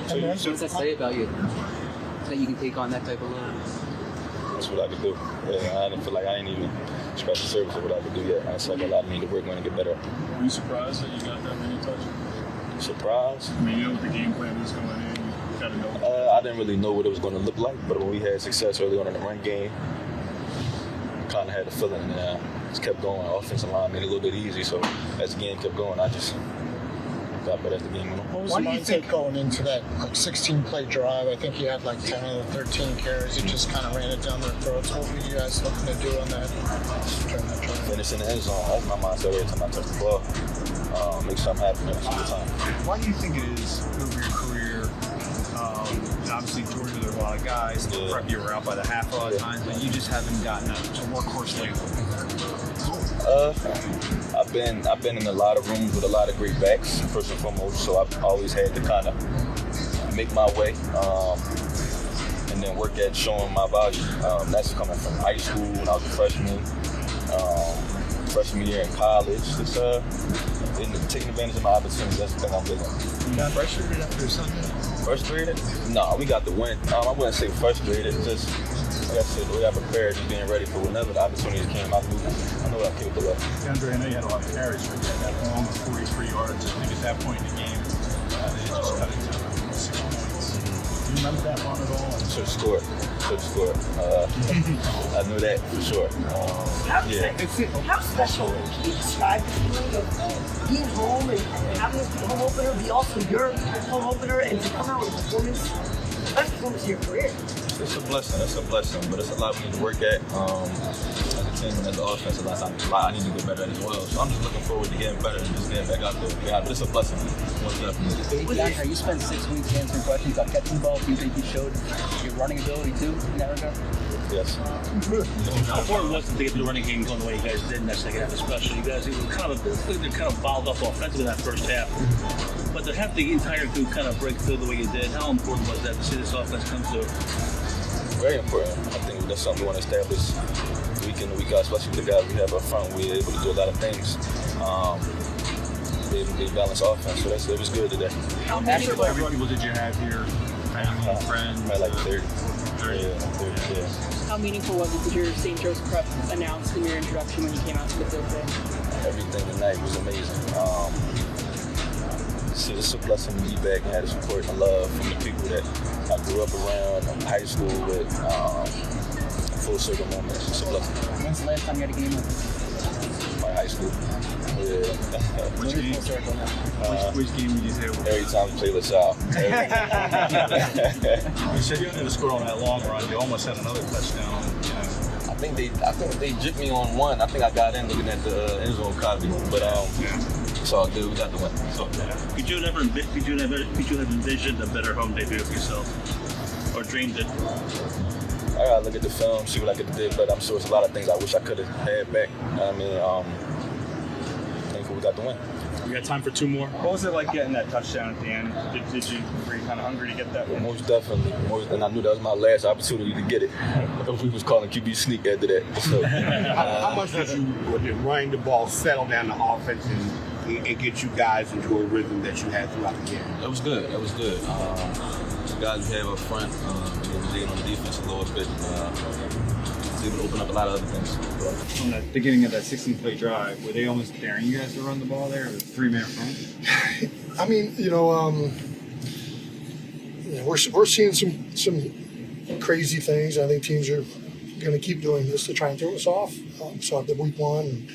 So what does that say about you? That you can take on that type of load? That's what I could do. Yeah, I didn't feel like I ain't even scratched the surface of what I could do yet. I still got a lot of need to work on and get better. Were you surprised that you got that many touches? Surprised? I mean, you know what the game plan is going in. You got to know. I didn't really know what it was going to look like, but when we had success early on in the run game, kind of had the feeling that just kept going. Offensive line made it a little bit easy, so as the game kept going, I just got better as the game went on. What was the mindset going into that 16-play drive? I think you had 10 or 13 carries. You just kind of ran it down their throats. What were you guys looking to do on that during that drive? Finish in the end zone. That's my mindset every time I touch the ball. Make something happen every single time. Why do you think it is over your career? Obviously, Georgia, there are a lot of guys. Yeah. You were out by the half a lot of times, but you just haven't gotten a workhorse lately. I've been in a lot of rooms with a lot of great backs, first and foremost, so I've always had to kind of make my way and then work at showing my value. That's coming from high school when I was a freshman year in college. It's taking advantage of my opportunities. That's the thing I'm big on. You got frustrated after Sunday? Frustrated? No, we got the win. I wouldn't say frustrated. Just like I said, the way I prepared, just being ready for whenever the opportunities came. I know what I'm capable of. DeAndre, I know you had a lot of carries, but you had that long 43 yards. I think at that point in the game, they just cut it to 6 points. Do you remember that run at all? Should have scored. I knew that for sure. How special can you describe the feeling of being home and having this home opener be also your home opener and to come out with a performance, best performance of your career? It's a blessing, but it's a lot we need to work at. As a team and as an offense, a lot I need to get better at as well. So I'm just looking forward to getting better and just getting back out there. Yeah, but it's a blessing. DeAndre, you spent 6 weeks answering questions about catching the ball. Do you think you showed your running ability too in that regard? Yes. How important was it to get the running game going the way you guys did in that second half, especially? You guys were kind of balled up offensively in that first half. But to have the entire group kind of break through the way you did, how important was that to see this offense come through? Very important. I think that's something we want to establish week in and week out, especially with the guys we have up front. We're able to do a lot of things. They balance offense, so it was good today. How many people did you have here? Family, friends? I had like 30. 30. Yeah. How meaningful was it to hear St. Joseph Prep announced in your introduction when you came out to the field today? Everything tonight was amazing. It's a blessing to be back and have the support and love from the people that I grew up around in high school with. Full circle moments. It's a blessing. When's the last time you had a game with them? My high school. Yeah. Which game did you say? Every time we play LaSalle. You said you didn't score on that long run. You almost had another touchdown. I think they jipped me on one. I think I got in looking at the end zone copy, but it's all good. We got the win. So, Could you have envisioned a better home debut for yourself, or dreamed it? I gotta look at the film, see what I could do, but I'm sure it's a lot of things I wish I could have had back. I mean, thankful we got the win. We got time for 2 more. What was it like getting that touchdown at the end? Were you kind of hungry to get that one? Most definitely. And I knew that was my last opportunity to get it. We was calling QB sneak after that. So, how much did you, running the ball, settle down the offense and get you guys into a rhythm that you had throughout the game? It was good. The guys we have up front, we was leading on the defense a little bit. Was able to open up a lot of other things. From the beginning of that 16-play drive, were they almost daring you guys to run the ball there with a 3-man front? I mean, we're seeing some crazy things. I think teams are going to keep doing this to try and throw us off. Saw it the week 1, and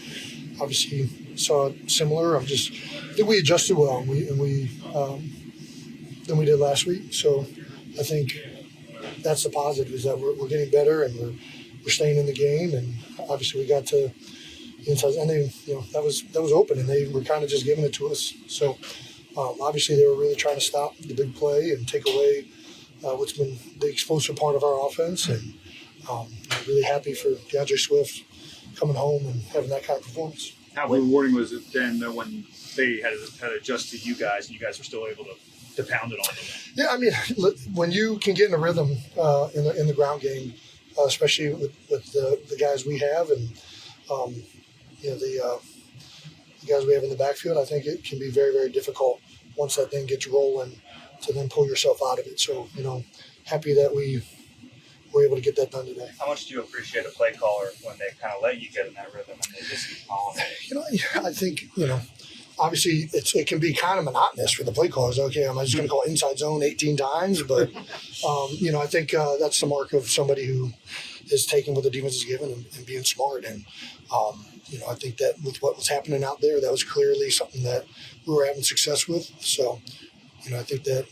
obviously saw it similar. I think we adjusted well, than we did last week. So I think that's the positive, is that we're getting better and we're staying in the game. And obviously we got to the inside, and that was open, and they were kind of just giving it to us. So obviously they were really trying to stop the big play and take away what's been the explosive part of our offense. And I'm really happy for DeAndre Swift coming home and having that kind of performance. How rewarding was it then when they had adjusted you guys and you guys were still able to pound it on them? Yeah, I mean, when you can get in a rhythm in the ground game, especially with the guys we have and the guys we have in the backfield, I think it can be very, very difficult once that thing gets rolling then pull yourself out of it. So, happy that we were able to get that done today. How much do you appreciate a play caller when they kind of let you get in that rhythm and they just keep following? I think, obviously it can be kind of monotonous for the play callers. Okay, I'm just going to call inside zone 18 times, but I think that's the mark of somebody who is taking what the defense is given and being smart. And I think that with what was happening out there, that was clearly something that we were having success with. So, I think that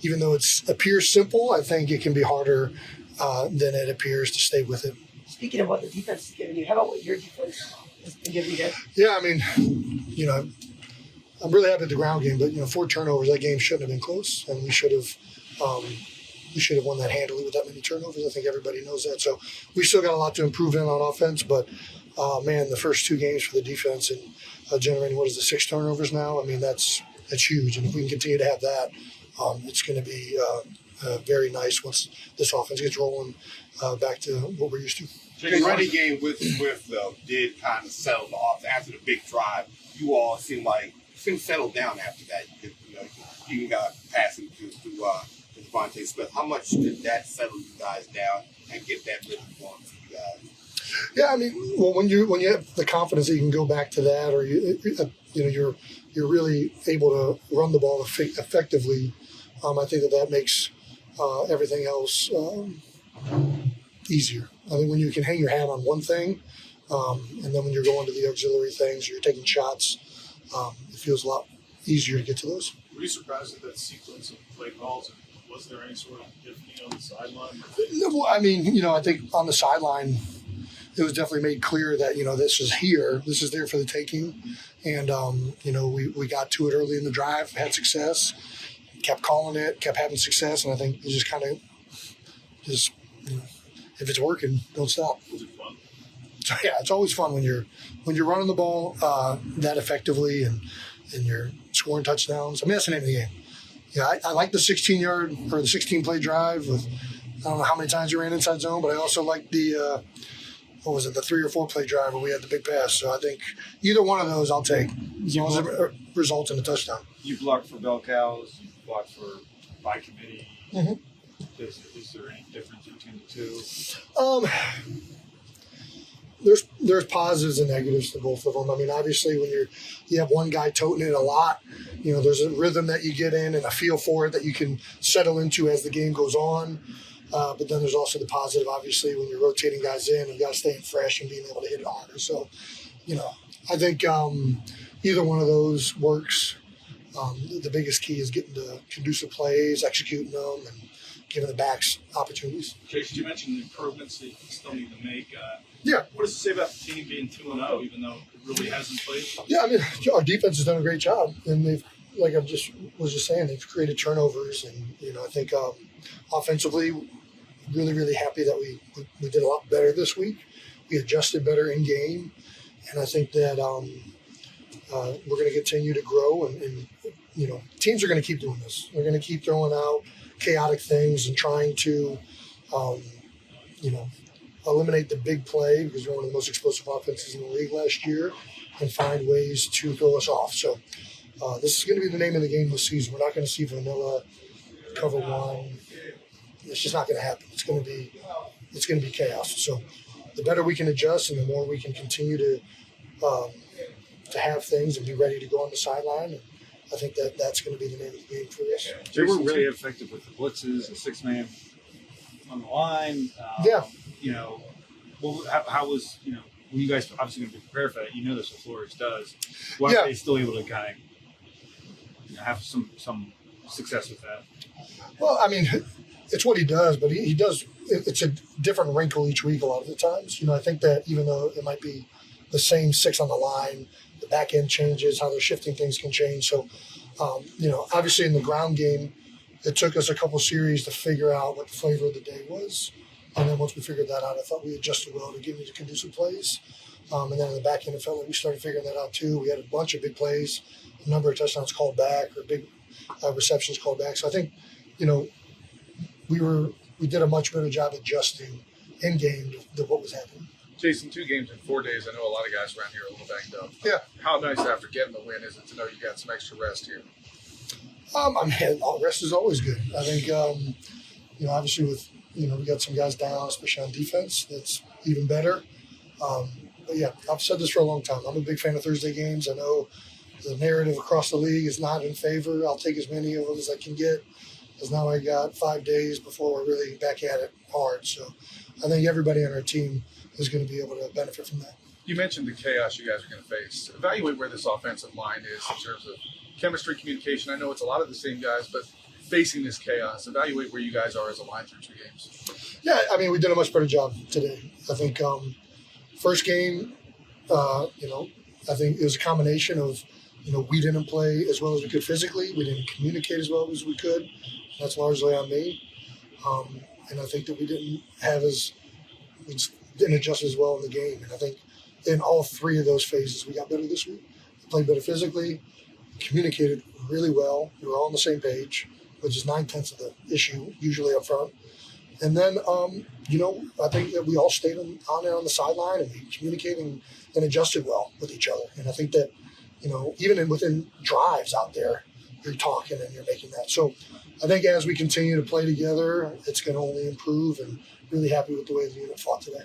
even though it appears simple, I think it can be harder than it appeers to stay with it. Speaking of what the defense is giving you, how about what your defense has been giving you guys? Yeah, I mean, I'm really happy with the ground game, but 4 turnovers, that game shouldn't have been close, and we should have won that handily with that many turnovers. I think everybody knows that. So we still got a lot to improve in on offense, but the first 2 games for the defense and generating 6 turnovers now. I mean, that's huge, and if we can continue to have that, it's going to be very nice once this offense gets rolling back to what we're used to. The running game with Smith, though, did kind of settle the off after the big drive. You all seemed settled down after that. You got passing to DeVonta Smith. How much did that settle you guys down and get that rhythm going for you guys? Yeah, I mean, well, when you have the confidence that you can go back to that, or you're really able to run the ball effectively, I think that makes everything else easier. I think when you can hang your hat on one thing, and then when you're going to the auxiliary things, or you're taking shots, it feels a lot easier to get to those. Were you surprised at that sequence of play calls? And was there any sort of epiphany on the sideline? No, I mean, I think on the sideline, it was definitely made clear that, this is here, this is there for the taking. And, we got to it early in the drive, had success, kept calling it, kept having success. And I think it just kind of if it's working, don't stop. Was it fun? So, yeah, it's always fun when you're running the ball that effectively and you're scoring touchdowns. I mean, that's the name of the game. Yeah, I like the 16-yard or the 16-play drive with, I don't know how many times you ran inside zone, but I also like the, the 3 or 4 play drive where we had the big pass. So I think either one of those I'll take as long as it results in a touchdown. You blocked for bell cows, you blocked for by committee. Mm-hmm. Is there any difference between the two? There's positives and negatives to both of them. I mean, obviously, when you have one guy toting it a lot, there's a rhythm that you get in and a feel for it that you can settle into as the game goes on. But then there's also the positive, obviously, when you're rotating guys in and guys staying fresh and being able to hit it harder. So, I think either one of those works. The biggest key is getting to conducive plays, executing them, and giving the backs opportunities. Jason, you mentioned the improvements that you still need to make. Yeah. What does it say about the team being 2-0, even though it really hasn't played? Yeah, I mean, our defense has done a great job, and they've, like I was just saying, they've created turnovers, and I think offensively, really, really happy that we did a lot better this week. We adjusted better in game, and I think that we're going to continue to grow, and teams are going to keep doing this. They're going to keep throwing out chaotic things and trying to, eliminate the big play because we're one of the most explosive offenses in the league last year and find ways to throw us off. So this is going to be the name of the game this season. We're not going to see vanilla cover one. It's just not going to happen. It's going to be chaos. So the better we can adjust and the more we can continue to have things and be ready to go on the sideline. And I think that's going to be the name of the game for us. They were really effective with the blitzes, the 6-man on the line. Yeah. How was, well, you guys obviously going to be prepared for that. You know this what Flores does. Why are they still able to kind of have some success with that? Well, I mean, it's what he does, but he does – it's a different wrinkle each week a lot of the times. I think that even though it might be the same 6 on the line, the back end changes, how they're shifting things can change. So, obviously in the ground game, it took us a couple series to figure out what the flavor of the day was. And then once we figured that out, I thought we adjusted well to give me the conducive plays. And then in the back end, it felt like we started figuring that out too. We had a bunch of big plays, a number of touchdowns called back or big receptions called back. So I think, we did a much better job adjusting in game to what was happening. Jason, 2 games in 4 days. I know a lot of guys around here are a little banged up. Yeah. How nice after getting the win is it to know you got some extra rest here? Rest is always good. I think, obviously with, we got some guys down, especially on defense. That's even better. But yeah, I've said this for a long time. I'm a big fan of Thursday games. I know the narrative across the league is not in favor. I'll take as many of them as I can get, because now I got 5 days before we're really back at it hard. So I think everybody on our team is going to be able to benefit from that. You mentioned the chaos you guys are going to face. Evaluate where this offensive line is in terms of chemistry, communication. I know it's a lot of the same guys, but facing this chaos, evaluate where you guys are as a line through 2 games. Yeah, I mean, we did a much better job today. I think first game, I think it was a combination of, we didn't play as well as we could physically. We didn't communicate as well as we could. That's largely on me. And I think that we didn't adjust as well in the game. And I think in all 3 of those phases, we got better this week. We played better physically, communicated really well. We were all on the same page, which is 9/10 of the issue, usually up front. And then, I think that we all stayed on there on the sideline and we communicated and adjusted well with each other. And I think that, even within drives out there, you're talking and you're making that. So I think as we continue to play together, it's going to only improve, and really happy with the way the unit fought today.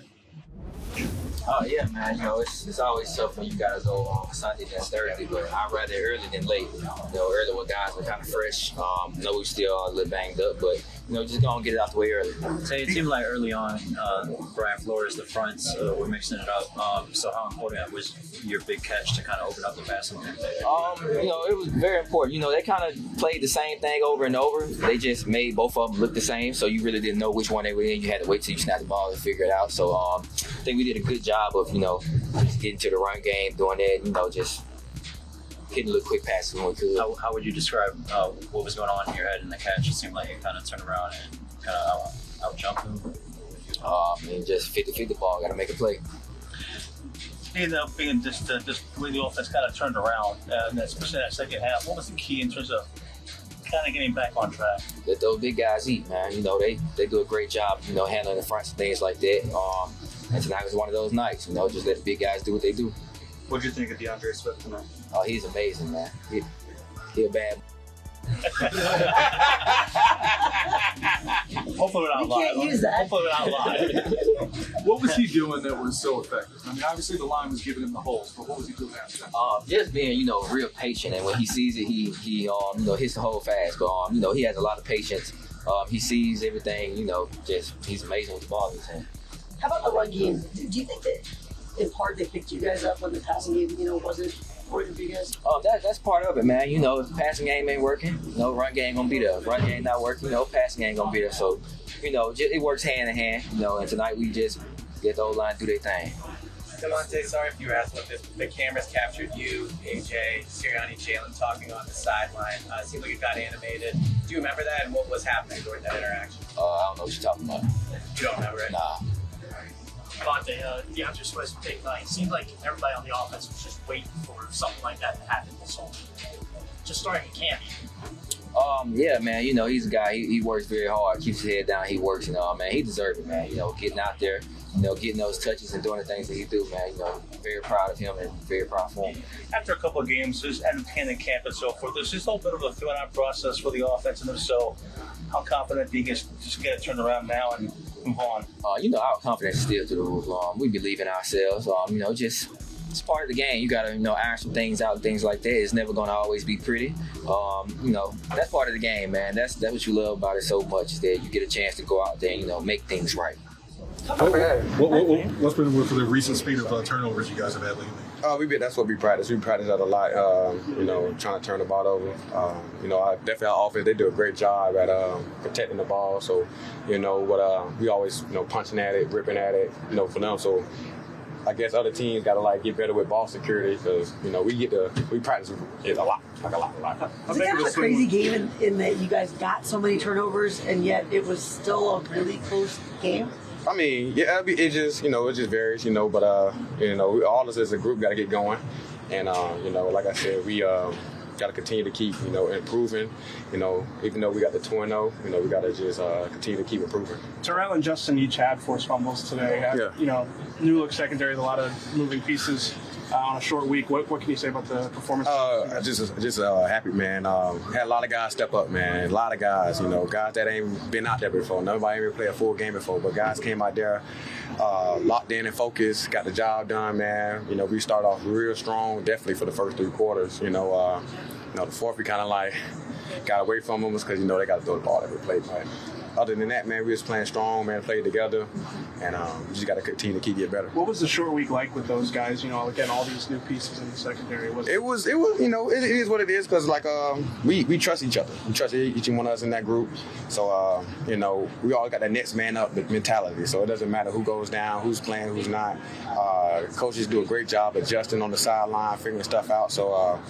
Oh yeah, man. It's always tough when you guys go on Sunday and Thursday, but I'd rather early than late. Early when guys are kind of fresh. We still are a little banged up, but just gonna get it out the way early. So it seemed like early on, Brian Flores, the fronts were mixing it up. So how important was your big catch to kind of open up the passing game? It was very important. They kind of played the same thing over and over. They just made both of them look the same, so you really didn't know which one they were in. You had to wait till you snapped the ball to figure it out. So I think we did a good job of, just getting to the run game, doing that, just hitting a little quick passes when we could. How would you describe what was going on in your head in the catch? It seemed like you kind of turned around and kind of out-jumped him. Just 50-50 ball, got to make a play. It ended up being just the way the offense kind of turned around, especially that second half. What was the key in terms of kind of getting back on track? Let those big guys eat, man. They do a great job, handling the fronts and things like that. And tonight was one of those nights, just let the big guys do what they do. What did you think of DeVonta Smith tonight? Oh, he's amazing, man. He a bad. Hopefully we're not live. Can't use that. Hopefully we're not live. What was he doing that was so effective? I mean, obviously the line was giving him the holes, but what was he doing after that? Just being, real patient, and when he sees it, he hits the hole fast. But he has a lot of patience. He sees everything. He's amazing with the ball in his hand. How about the run game? Do you think that in part they picked you guys up when the passing game, wasn't working for you guys? That's part of it, man. If the passing game ain't working, run game gonna be there. If run game not working, passing game gonna be there. So, it works hand in hand. And tonight we just get the O-line do their thing. DeVonta, sorry if you were asked about this, but the cameras captured you, AJ, Sirianni, Jalen talking on the sideline. It seemed like it got animated. Do you remember that, and what was happening during that interaction? I don't know what you're talking about. You don't remember it? Nah. DeVonta, DeAndre Swift's big night. It seemed like everybody on the offense was just waiting for something like that to happen this whole just starting in camp. Yeah, man. He's a guy. He works very hard. Keeps his head down. He works, man. He deserves it, man. Getting out there, getting those touches and doing the things that he do, man. Very proud of him and very proud for him. After a couple of games and in camp and so forth, there's just a little bit of a filling-out process for the offense, and if so, how confident do you just get it turned around now and move on? Our confidence is still through the roof. We believe in ourselves. Just it's part of the game. You gotta, iron some things out, things like that. It's never gonna always be pretty. That's part of the game, man. That's what you love about it so much, is that you get a chance to go out there and make things right. What's been with the recent spate of turnovers you guys have had lately? That's what we practice. We practice that a lot. Trying to turn the ball over. Definitely our offense, they do a great job at protecting the ball. So, we always punching at it, ripping at it. For them. So, I guess other teams got to get better with ball security, because we practice it a lot. Was it kind of a crazy game in that you guys got so many turnovers and yet it was still a really close game? I mean, yeah, it just varies, but all of us as a group got to get going, and like I said, we got to continue to keep improving, even though we got the 2-0, we got to just continue to keep improving. Terrell and Justin each had forced fumbles today. Yeah. New look secondary with a lot of moving pieces. on a short week. What can you say about the performance? Just happy, man. Had a lot of guys step up, man. A lot of guys, guys that ain't been out there before. Nobody ever played a full game before, but guys came out there, locked in and focused, got the job done, man. We started off real strong, definitely for the first 3 quarters. The fourth we kind of like got away from them because they got to throw the ball every play. But other than that, man, we was playing strong, man, played together, and we just got to continue to keep getting better. What was the short week like with those guys? Again, all these new pieces in the secondary. It was. It is what it is because we trust each other. We trust each one of us in that group. So we all got that next man up mentality. So it doesn't matter who goes down, who's playing, who's not. Coaches do a great job adjusting on the sideline, figuring stuff out. So.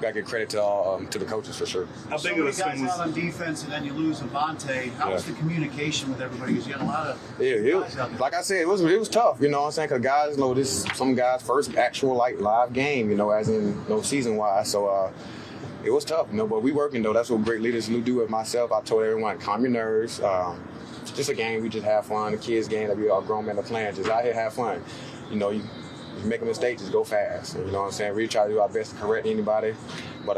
Gotta give credit to the coaches for sure. How big of a swing was out on defense, and then you lose DeVonta? How was the communication with everybody? Because you had a lot of guys out there. Like I said, it was tough. You know what I'm saying? Because guys know this some guys' first actual live game. As in season wise. So it was tough. But we working though. That's what great leaders do. With myself, I told everyone, calm your nerves. It's just a game. We just have fun. The kids' game that we all grown men are playing. Just out here have fun. You make a mistake, just go fast. You know what I'm saying? We try to do our best to correct anybody. But,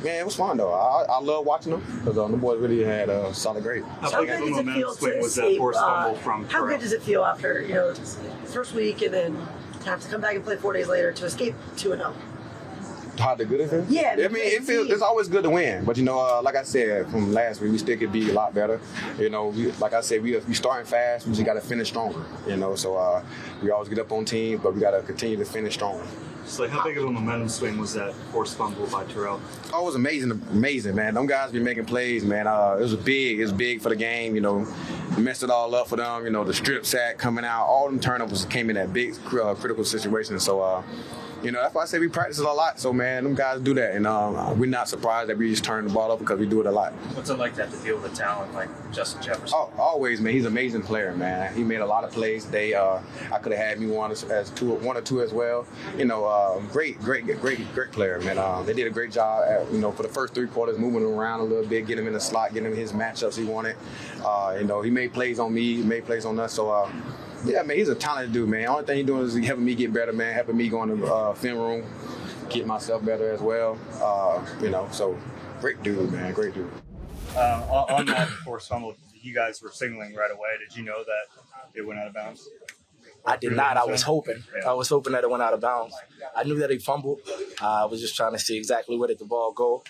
man, it was fun, though. I love watching them because the boys really had a solid grade. How good does it feel to escape? How good does it feel after, first week and then to have to come back and play 4 days later to escape 2-0? How the good it feels? Yeah. It's always good to win. But, like I said from last week, we still could be a lot better. Like I said, we starting fast. We just got to finish stronger, So we always get up on teams, but we got to continue to finish stronger. So how big of a momentum swing was that forced fumble by Terrell? Oh, it was amazing, man. Them guys be making plays, man. It was big for the game, We messed it all up for them, the strip sack coming out. All them turnovers came in that big critical situation. So, that's why I say we practice it a lot. So, man, them guys do that. And we're not surprised that we just turn the ball up because we do it a lot. What's it like to have to deal with a talent like Justin Jefferson? Oh, always, man. He's an amazing player, man. He made a lot of plays today. I could have had me one or two as well. Great player, man. They did a great job for the first 3 quarters, moving him around a little bit, getting him in the slot, getting him his matchups he wanted. He made plays on me, he made plays on us. So, yeah, man, he's a talented dude, man. Only thing he's doing is helping me get better, man, helping me go in the film room, get myself better as well. So great dude, man, great dude. On that forced fumble, you guys were signaling right away. Did you know that it went out of bounds? I did not. I was hoping. I was hoping that it went out of bounds. I knew that he fumbled. I was just trying to see exactly where did the ball go.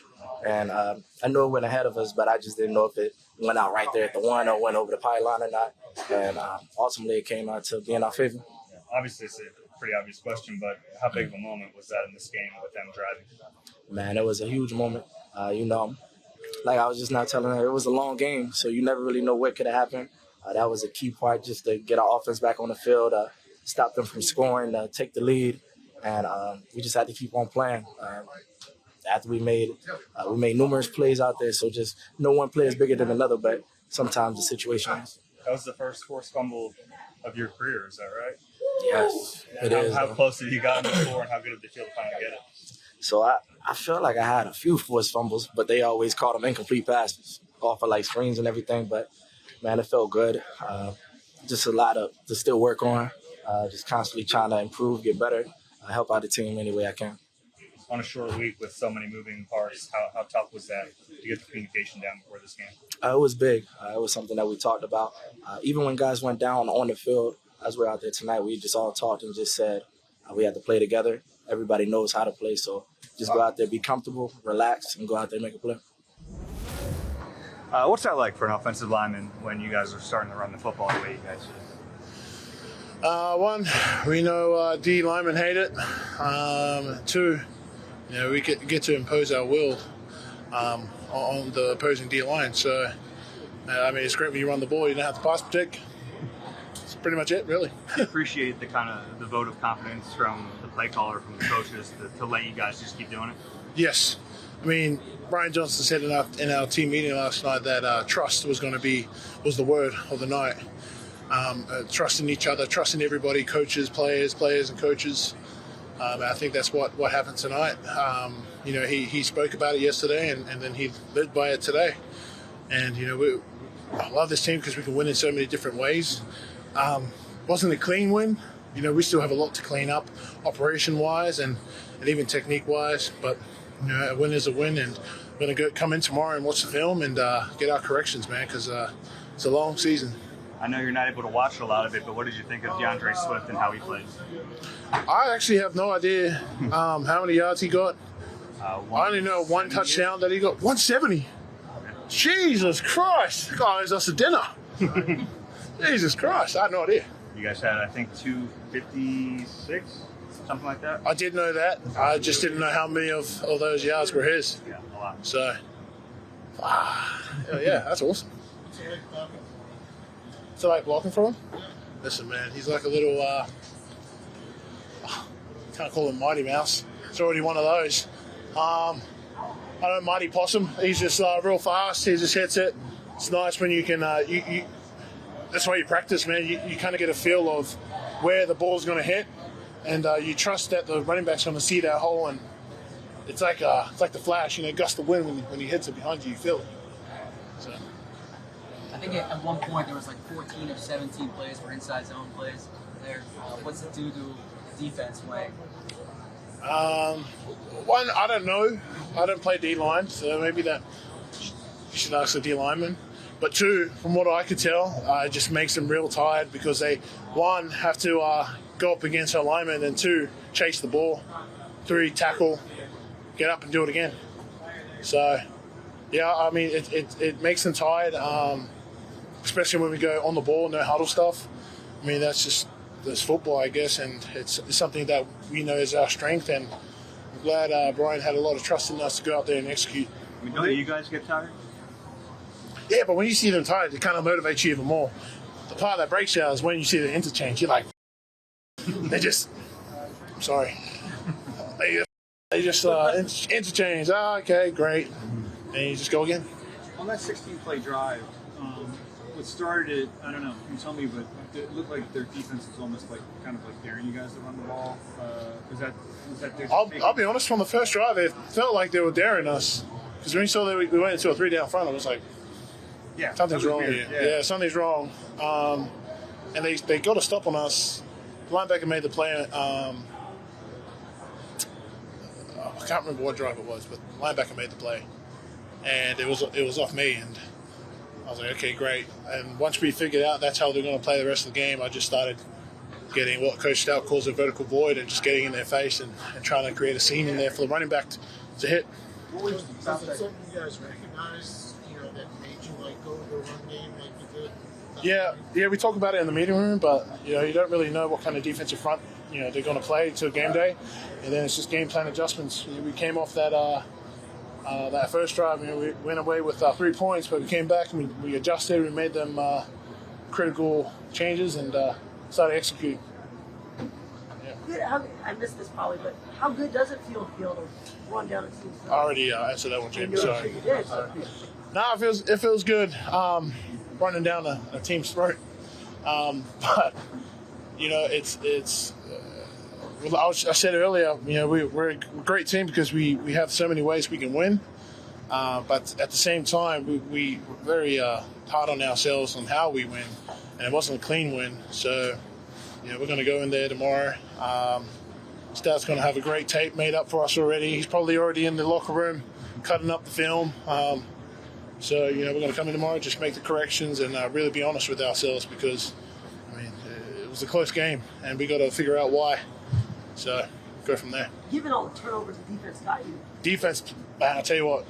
And I knew it went ahead of us, but I just didn't know if it went out right there at the 1 or went over the pylon or not. And ultimately, it came out to be in our favor. Yeah, obviously, it's a pretty obvious question, but how big of a moment was that in this game with them driving? Man, it was a huge moment. Like I was just now telling her, it was a long game, so you never really know what could have happened. That was a key part just to get our offense back on the field, stop them from scoring, take the lead. And we just had to keep on playing. After we made numerous plays out there, so just no one play is bigger than another, but sometimes the situation is. That was the first forced fumble of your career, is that right? Yes, it is. How close have you gotten before, and how good did it feel to finally get it? So I felt like I had a few forced fumbles, but they always called them incomplete passes off of screens and everything. But, man, it felt good. Just a lot to still work on, just constantly trying to improve, get better, help out the team any way I can. On a short week with so many moving parts, how tough was that to get the communication down before this game? It was big. It was something that we talked about. Even when guys went down on the field, as we're out there tonight, we just all talked and just said we had to play together. Everybody knows how to play, so just go out there, be comfortable, relax, and go out there and make a play. What's that like for an offensive lineman when you guys are starting to run the football the way you guys do? One, we know D linemen hate it. Two, we get to impose our will on the opposing D line. So, it's great when you run the ball. You don't have to pass protect. That's pretty much it, really. I appreciate the vote of confidence from the play caller, from the coaches, to let you guys just keep doing it. Yes. Brian Johnson said in our team meeting last night that trust was the word of the night. Trusting each other, trusting everybody, coaches, players and coaches. I think that's what happened tonight. He spoke about it yesterday, and then he lived by it today. And I love this team because we can win in so many different ways. Wasn't a clean win. we still have a lot to clean up operation-wise and even technique-wise. But, a win is a win, and we're going to come in tomorrow and watch the film and get our corrections, man, because it's a long season. I know you're not able to watch a lot of it, but what did you think of DeAndre Swift and how he played? I actually have no idea how many yards he got. I only know one touchdown that he got. 170. Jesus Christ. The guy owes us a dinner. Jesus Christ. I had no idea. You guys had, I think, 256, something like that? I did know that. I just didn't know how many of those yards were his. Yeah, a lot. So, yeah, that's awesome. So, like blocking for him? Listen, man, he's like a little, can't call him Mighty Mouse. It's already one of those. I don't Mighty Possum. He's just real fast. He just hits it. It's nice when you can, that's why you practice, man. You kind of get a feel of where the ball's going to hit, and you trust that the running back's going to see that hole, and it's like the Flash, gust of wind when he hits it behind you, you feel it. So. I think at one point there was like 14 of 17 plays were inside zone plays there. What's it do to the defense playing? One, I don't know. I don't play D-line, so maybe that you should ask the D-lineman. But two, from what I could tell, it just makes them real tired because they, one, have to go up against our linemen, and two, chase the ball. Three, tackle, get up and do it again. So, yeah, I mean, it makes them tired, especially when we go on the ball, no huddle stuff. I mean, that's football, I guess, and it's something that we know is our strength, and I'm glad Brian had a lot of trust in us to go out there and execute. Don't you guys get tired? Yeah, but when you see them tired, it kind of motivates you even more. The part that breaks you is when you see the interchange. You're like, they just, I'm sorry. They just interchange. Oh, okay, great. And you just go again. On that 16-play drive, what started it, I don't know, can you tell me, but it looked like their defense was almost like kind of like daring you guys to run the ball. Was that their I'll be honest, from the first drive, it felt like they were daring us. Because when you saw that we went into a 3 down front, I was like, yeah, something's wrong here. Yeah, something's wrong. And they got a stop on us. The linebacker made the play. I can't remember what drive it was, but the linebacker made the play. And it was off me, and I was like, okay, great. And once we figured out that's how they're going to play the rest of the game, I just started getting what Coach Stout calls a vertical void and just getting in their face and trying to create a scene in there for the running back to hit. What was something you guys recognized, that made you go to the run game like you did? Yeah, we talk about it in the meeting room, but you don't really know what kind of defensive front they're going to play until game day, and then it's just game plan adjustments. We came off that first drive, we went away with 3 points, but we came back and we adjusted. We made them critical changes and started executing. I missed this probably, but how good does it feel to run down a team? I already answered that one, Jamie. Sorry. No, it feels good running down a team's throat. But it's. I said earlier, we're a great team because we have so many ways we can win. But at the same time, we're very hard on ourselves on how we win, and it wasn't a clean win. So, we're going to go in there tomorrow. Stout's going to have a great tape made up for us already. He's probably already in the locker room cutting up the film. So, we're going to come in tomorrow, just make the corrections, and really be honest with ourselves because, it was a close game, and we got to figure out why. So, go from there. Given all the turnovers the defense got you. Defense, I'll tell you what.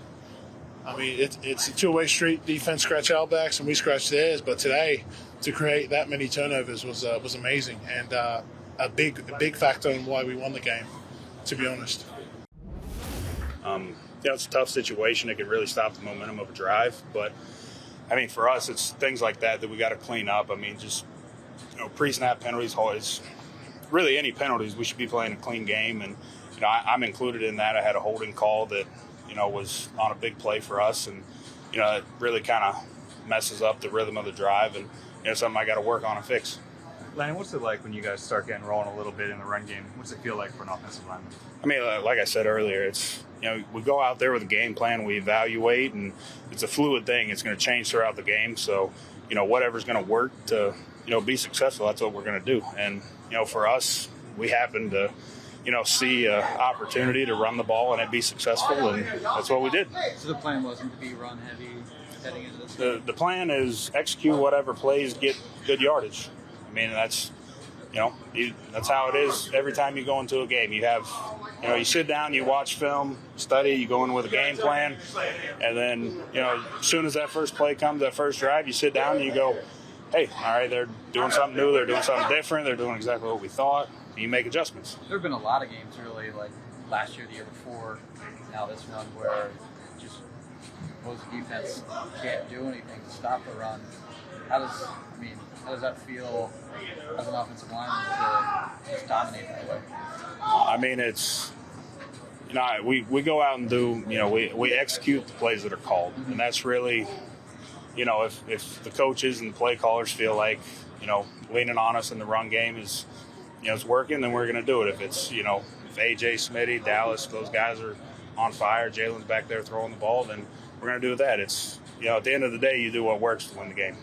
It's a two-way street. Defense scratch our backs, and we scratch theirs. But today, to create that many turnovers was amazing, and a big factor in why we won the game, to be honest. It's a tough situation. It can really stop the momentum of a drive. But, for us, it's things like that we got to clean up. Just, pre-snap penalties, always, really any penalties, we should be playing a clean game. And, I'm included in that. I had a holding call that, was on a big play for us. And, it really kind of messes up the rhythm of the drive. And, something I got to work on and fix. Landon, what's it like when you guys start getting rolling a little bit in the run game? What's it feel like for an offensive lineman? Like I said earlier, it's we go out there with a game plan, we evaluate, and it's a fluid thing. It's going to change throughout the game. So, whatever's going to work to, be successful, that's what we're going to do. And, for us, we happen to, see an opportunity to run the ball and it be successful, and that's what we did. So the plan wasn't to be run heavy heading into this game? The plan is execute whatever plays get good yardage. I mean, that's, that's how it is every time you go into a game. You have, you sit down, you watch film, study, you go in with a game plan, and then, as soon as that first play comes, that first drive, you sit down and you go, hey, all right, they're doing something new, they're doing something different, they're doing exactly what we thought, and you make adjustments. There have been a lot of games, really, like last year, the year before, now this one, where just opposing defense can't do anything to stop the run. How does that feel as an offensive lineman to just dominate that way? I mean, it's, we go out and do, we execute the plays that are called. And that's really, if the coaches and the play callers feel like, leaning on us in the run game is, it's working, then we're going to do it. If it's, if AJ, Smitty, Dallas, those guys are on fire, Jalen's back there throwing the ball, then we're going to do that. It's, at the end of the day, you do what works to win the game.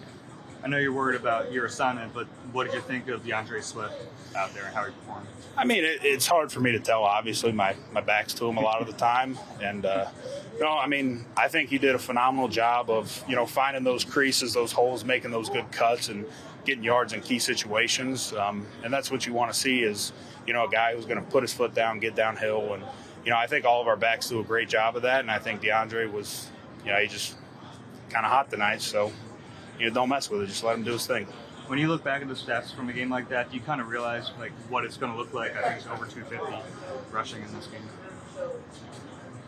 I know you're worried about your assignment, but what did you think of Darius Slay out there and how he performed? I mean, it's hard for me to tell. Obviously, my back's to him a lot of the time. And, I think he did a phenomenal job of, finding those creases, those holes, making those good cuts and getting yards in key situations. And that's what you want to see is, a guy who's going to put his foot down, get downhill. And, I think all of our backs do a great job of that. And I think DeAndre was, he just kind of hot tonight. So, don't mess with it. Just let him do his thing. When you look back at the stats from a game like that, do you kind of realize what it's going to look like? I think it's over 250 rushing in this game.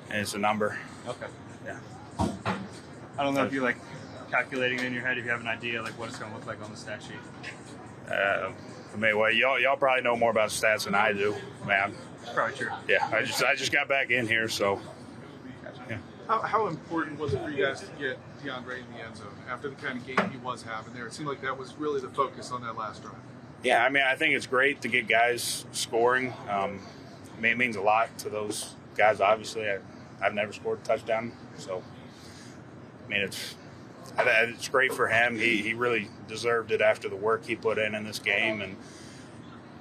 And it's a number. Okay. Yeah. I don't know if you're calculating it in your head, if you have an idea what it's going to look like on the stat sheet. Y'all probably know more about stats than I do, man. That's probably true. Yeah, I just got back in here, so. Yeah. How important was it for you guys to get DeAndre in the end zone after the kind of game he was having there? It seemed like that was really the focus on that last drive. Yeah, I think it's great to get guys scoring. It means a lot to those guys, obviously. I've never scored a touchdown, so, it's great for him. He really deserved it after the work he put in this game, and,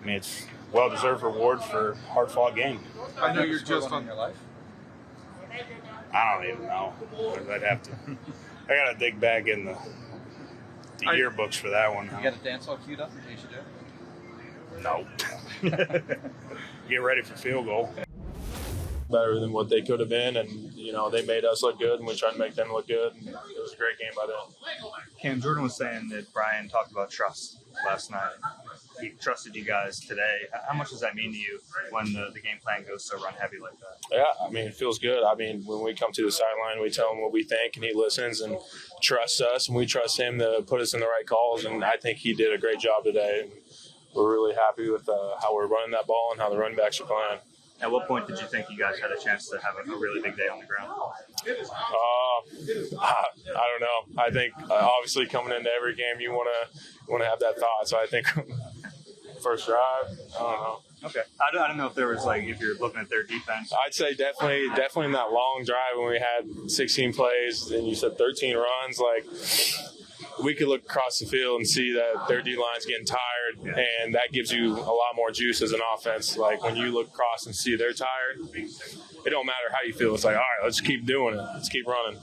it's well-deserved reward for a hard-fought game. I know you're just on your life. I don't even know. I'd have to. I got to dig back in the yearbooks for that one. You got a dance all queued up in case you do? No. Get ready for field goal. Better than what they could have been, and they made us look good, and we tried to make them look good. And it was a great game by them. Cam Jordan was saying that Brian talked about trust last night. He trusted you guys today. How much does that mean to you when the game plan goes so run heavy like that? Yeah, it feels good. When we come to the sideline, we tell him what we think, and he listens and trusts us, and we trust him to put us in the right calls. And I think he did a great job today. And we're really happy with how we're running that ball and how the running backs are playing. At what point did you think you guys had a chance to have a really big day on the ground? I don't know. I think obviously coming into every game, you want to have that thought. So I think first drive, I don't know. Okay. I don't know if there was if you're looking at their defense. I'd say definitely in that long drive when we had 16 plays and you said 13 runs, we could look across the field and see that their D-line's getting tired, and that gives you a lot more juice as an offense. When you look across and see they're tired, it don't matter how you feel. It's all right, let's keep doing it. Let's keep running.